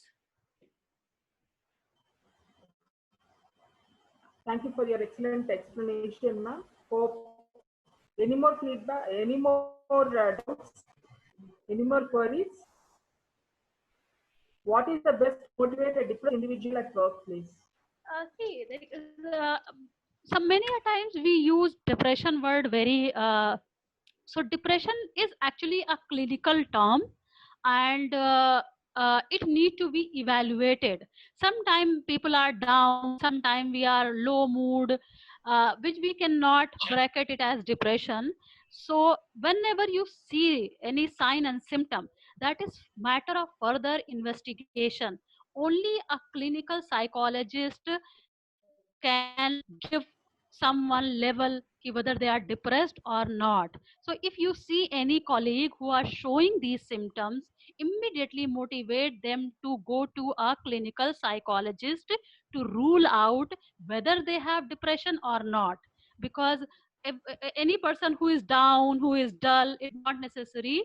Thank you for your excellent explanation, ma'am. Hope any more feedback, any more doubts, any more queries? What is the best motivate a depressed individual at workplace? See, there is, some many a times we use depression word very so depression is actually a clinical term, and it need to be evaluated. Sometimes people are down, sometimes we are low mood, which we cannot bracket it as depression. So whenever you see any sign and symptom, that is matter of further investigation. Only a clinical psychologist can give someone level ki whether they are depressed or not. So if you see any colleague who are showing these symptoms, immediately motivate them to go to a clinical psychologist to rule out whether they have depression or not. Because if, any person who is down, who is dull, is not necessary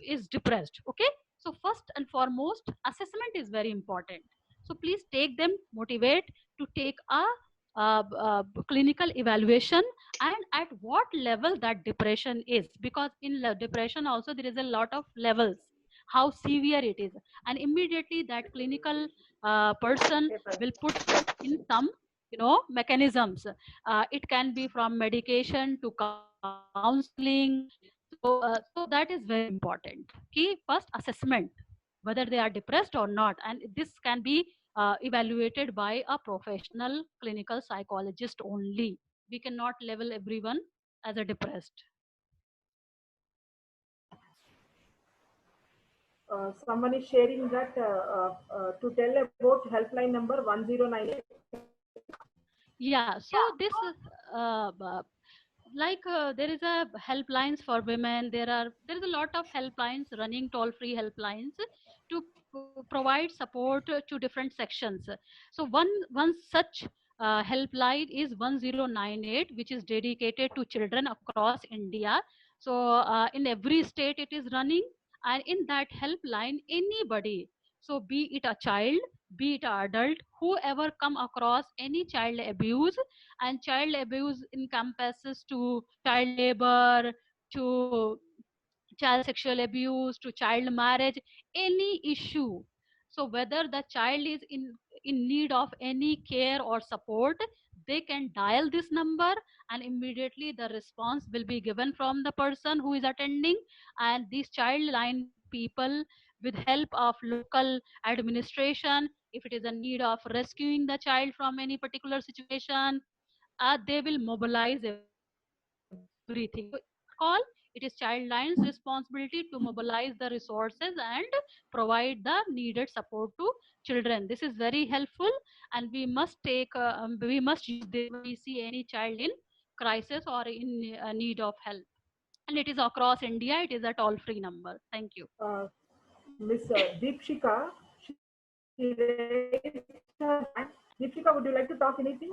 is depressed. Okay, so first and foremost assessment is very important. So please take them, motivate to take a clinical evaluation, and at what level that depression is, because in depression also there is a lot of levels, how severe it is, and immediately that clinical person will put in some mechanisms. It can be from medication to counseling. So that is very important. Key first assessment whether they are depressed or not, and this can be evaluated by a professional clinical psychologist only. We cannot label everyone as a depressed. Someone is sharing that to tell about helpline number 1098. Yeah, so this there is a helplines for women. There is a lot of helplines running, toll free helplines to provide support to different sections. So one such helpline is 1098, which is dedicated to children across India. So in every state it is running, and in that helpline anybody, so be it a child, be it an adult, whoever come across any child abuse, and child abuse encompasses to child labor, to child sexual abuse, to child marriage, any issue. So whether the child is in need of any care or support, they can dial this number, and immediately the response will be given from the person who is attending. And these child line people, with help of local administration, if it is a need of rescuing the child from any particular situation, they will mobilize everything. So call, it is child line's responsibility to mobilize the resources and provide the needed support to children. This is very helpful, and we must use this when we see any child in crisis or in need of help. And it is across India. It is a toll free number. Thank you. Miss Deepshika, she raised her hand. Deepshika, would you like to talk anything?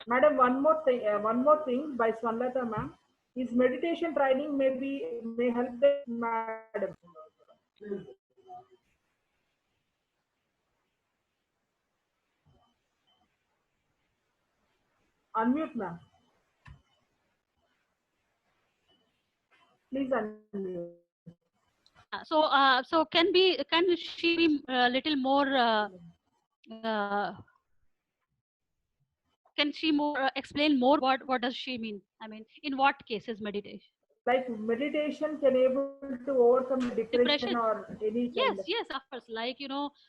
Madam, one more thing by Swanlata ma'am. Is meditation training may help them, madam? Unmute ma'am. Please unmute. Yeah. So can she be a little more? Uh, can she more explain more what does she mean? I mean, in what cases meditation? Like meditation can able to overcome depression Depression. or any kind of. Yes, of course. Like,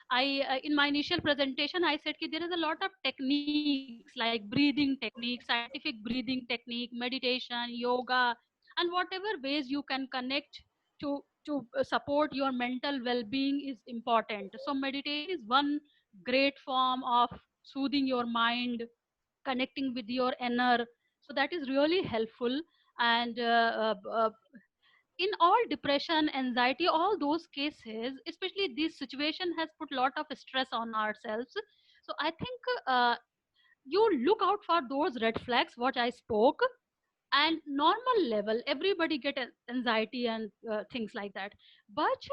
I in my initial presentation, I said that there is a lot of techniques like breathing techniques, scientific breathing technique, meditation, yoga, and whatever ways you can connect to support your mental well-being is important. So meditation is one great form of soothing your mind, connecting with your inner. So that is really helpful. And in all depression, anxiety, all those cases, especially this situation has put a lot of stress on ourselves. So I think you look out for those red flags what I spoke. And normal level, everybody get anxiety and things like that, but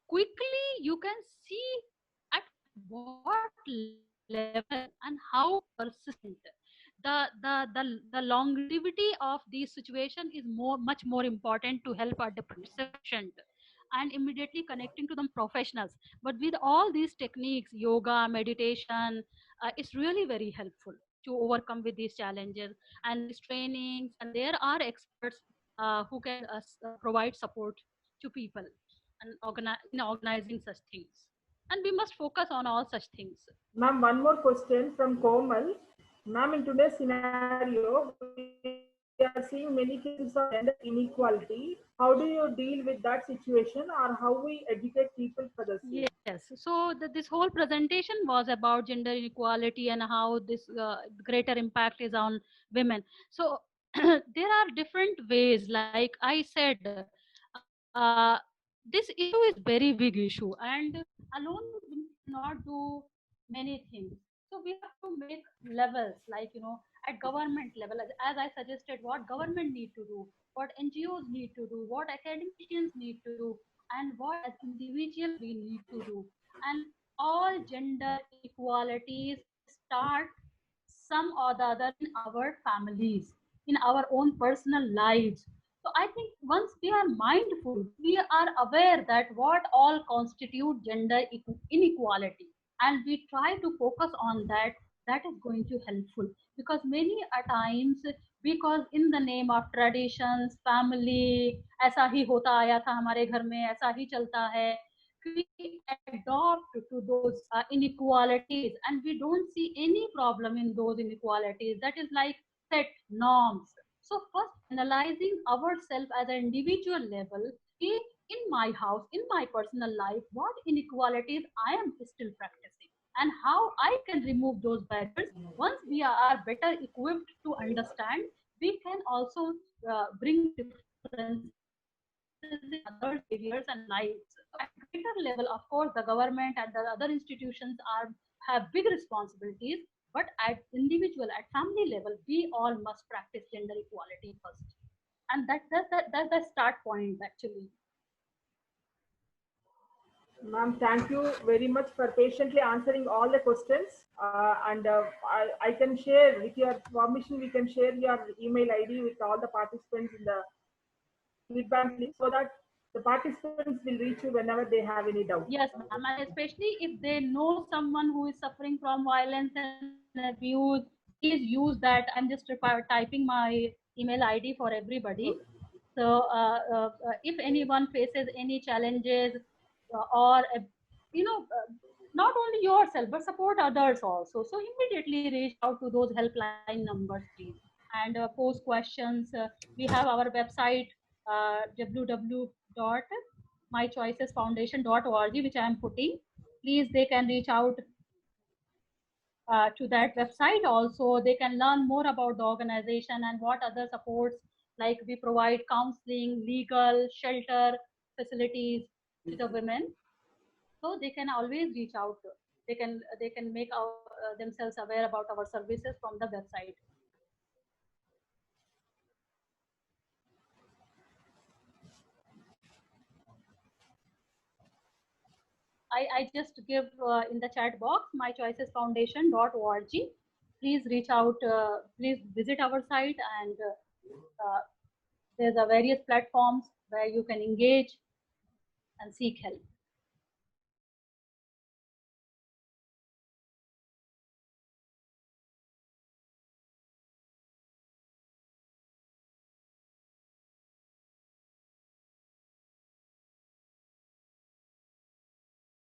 quickly you can see at what level and how persistent the longevity of the situation is much more important to help our depressed patient, and immediately connecting to them professionals. But with all these techniques, yoga, meditation, it's really very helpful to overcome with these challenges. And these trainings, and there are experts who can provide support to people and in organizing such things. And we must focus on all such things. Ma'am, one more question from Komal. Ma'am, in today's scenario, we are seeing many cases of gender inequality. How do you deal with that situation, or how we educate people for the same? Yes. So this whole presentation was about gender inequality and how this greater impact is on women. So there are different ways. Like I said, uh, this issue is very big issue, and alone we cannot do many things. So we have to make levels, like, at government level, as I suggested, what government need to do, what NGOs need to do, what academicians need to do, and what as individual we need to do. And all gender inequalities start some or the other in our families, in our own personal lives. So I think once we are mindful, we are aware that what all constitute gender inequality, and we try to focus on that, that is going to helpful. Because many a times, because in the name of traditions, family, ऐसा ही होता आया था हमारे घर में, ऐसा ही चलता है, we adopt to those inequalities, and we don't see any problem in those inequalities. That is like set norms. So first, analyzing ourselves as an individual level, in my house, in my personal life, what inequalities I am still practicing and how I can remove those barriers. Once we are better equipped to understand, we can also bring differences in other behaviors and lives. So at greater level, of course, the government and the other institutions have big responsibilities, but at individual, at family level, we all must practice gender equality first, and that's the start point actually. Ma'am, thank you very much for patiently answering all the questions. I can share, with your permission, we can share your email ID with all the participants in the feedback link so that the participants will reach you whenever they have any doubt. Yes, ma'am, and especially if they know someone who is suffering from violence and abuse, please use that. I'm just typing my email ID for everybody. So if anyone faces any challenges or not only yourself but support others also, so immediately reach out to those helpline numbers, please, and post questions. We have our website, www.mychoicesfoundation.org, which I am putting. Please, they can reach out to that website also. They can learn more about the organization and what other supports, like we provide counseling, legal, shelter facilities to the women. So they can always reach out. They can make themselves aware about our services from the website. I just give in the chat box mychoicesfoundation.org. Please reach out. Please visit our site, and there's a various platforms where you can engage and seek help.